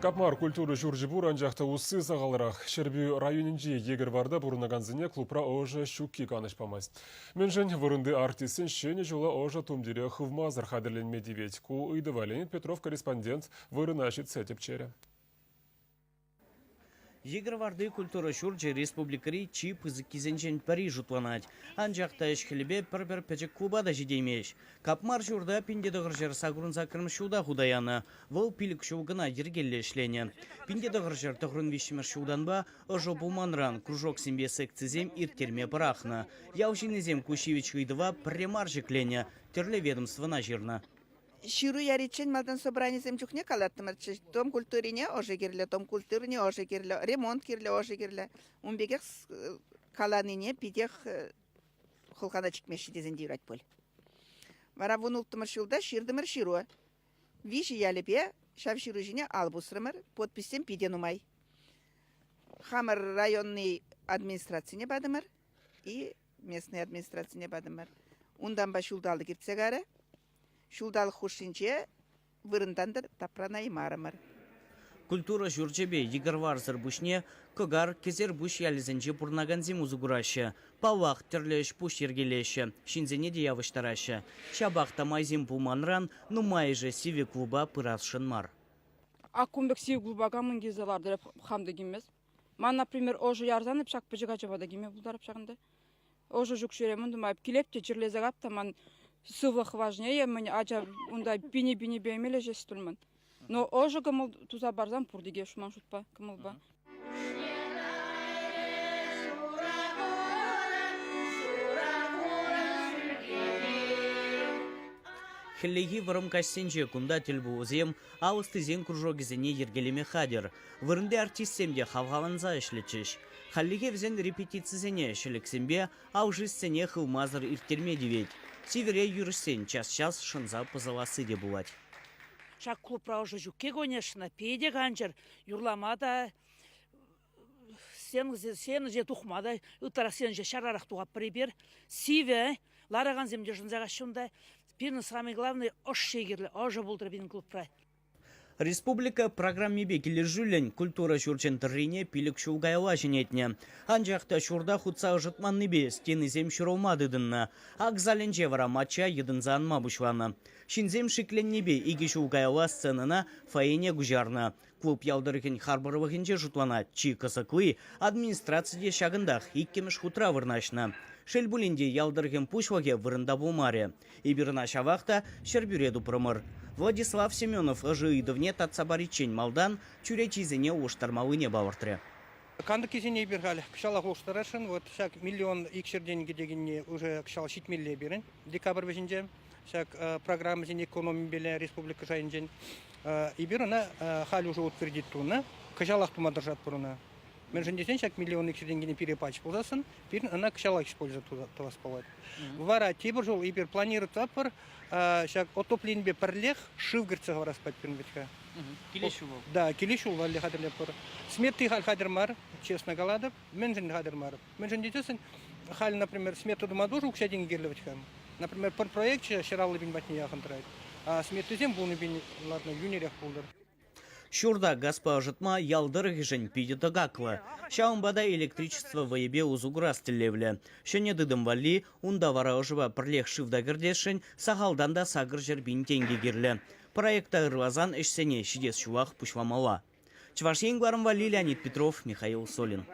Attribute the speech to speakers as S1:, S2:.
S1: Капмар культуры жүржі бұр анжақты ұсы сағалырақ. Шербі районынжи егір барда бұрынағанзыне клубра ожа шукки канышпамаз. Мен жын вырынды артистін шені жола ожа тумдире хывмазыр хадырленме девет. Ку ыйды Валентин Петров корреспондент вырынашит сетеп чере.
S2: Егірварды культура шурджи республикари чип кизенчен Париж жұтланад. Анжақта ішкілібе бір пәчек клубада жидеймеш. Капмар журда пиндедіғыр жер сағырын закырым шуда худаяны. Вол пилік шуғына ергелі ішлене. Пиндедіғыр жер тұғырын вишімір шудан ба, ұжы бұлманран кружок сембе секцизем иртерме парахна. Яужинезем Кушевич ғыдыва премар жеклене. Терле ведомствына жирна.
S3: Ширу яричен малдан собрание земчухне калаттымыр. Том культурине оже кирле, том культурине оже кирле, ремонт кирле оже кирле. Унбегех каланине пидех холкана чикмеши дезен дирать пол. Вара вунултымыр шулда ширдымыр ширу. Виши ялепе шав ширу жине албусрымыр, подписем пиден умай. Хамыр районный администрацияне бадымыр и местный администрацияне бадымыр. Ундан ба шулдалы киртсегары. Шулдал хушинче вырындандыр тапрана и марамар.
S2: Культура журчебе егірварзыр бұшне көгар кезер бұш ялізінже бұрнаганзем ұзығырашы. Павақ тірлеш бұш ергелеші, шинзене де явыштарашы. Шабақта майзем бұлманран, нумайжы сиве клуба пырасшын мар.
S4: Аккумдық сиве клубаға мың кезеларды хамды кемес. Ман, например, ожы ярзанып шақ пыжыға жабада кеме бұлдарып шағынды. Ожы жүк жүремін думайып келепте жірлезағап таман сывлах важнее, мне ача унда бини бемеле жестульман. Но оже кымыл туза барзам пурдиге шуман шутпа кымылба.
S2: Хеллеги вырым кастенже кунда тілбу узем, алыстызен кружогізіне ергелеме хадер. Вырынды артистсемде хавхаванза ішлечеш. Халлеге візен репетицизене шелексембе, аужистсене хылмазыр иртерме девет. Севере юрсен час-час шынза пызаласы де булать.
S5: Шак клубра уже жүкке, конечно, пейде ғанжыр, юрламада, сен же тухмада, ұттара сен же шарарақ туғап прибер. Сиве, лараған земде жынзаға шында, пирны самый главный ош шегерлі, ожа бұлдыр бейін клубра.
S2: Республика программебе келержүлін культура жүрчен тұррине пилік шулгайла женетне. Анжақта шурда худса жытманны бе стені зем шырылмадыдынна. Ақ заленже вара матча едінза анма бұшланы. Шинзем шикленне бе игі шулгайла сценына фаене гүжарны. Клуб ялдырыхын харбырывығынже жұтлана. Чи кысықлы администрацияде шағындақ иккеміш хутра вырнашны. Шелбулинде ялдырыхын пушваге вырында булмаре. Ибірна шавақта шербюреду промыр. Владислав Семенов ожиидовне татсабаричень малдан чуречизене оштармалыне бавыртре.
S6: Канды кезене бергали, кшала оштарашын, вот шак миллион икшер деньги дегенне уже кшал шитмилле берін. Декабрь бежинже, шак программа зен экономи беле республика жайынжен. И беруна хали уже утвердитуна, кшалах тума держат поруна. Менжендесен шак миллион икшер деньги перепач ползасын, пирн она кшалах использует туда спалать. Вара тибр жол ибер планирует апар, шак отопленбе парлех шивгерца распать пирнбетка.
S2: Келешул.
S6: Да, келешул валли хадерле пор. Сметты хадермар, честно галадов, менжен хадермар. Менжендесен хали, например, смету домадужу к шадин герлевичкам. Например, по проекте ширалы бин батни яхантрайт. А смету зем был бин ладно юнирях пулдер.
S2: Шурда гаспа жытма ялдырых жень пидеті гақлы. Шаумбада электричество вайбе узуграс тілевлі. Шене дыдым вали, унда вара ұжыва пірлех шывда гірдешін, сағалдан да сағыр жербин тенге герлі. Проекта ырвазан ішсене шидес шуақ пұшвамала. Чваш еңгларым вали Леонид Петров, Михаил Солин.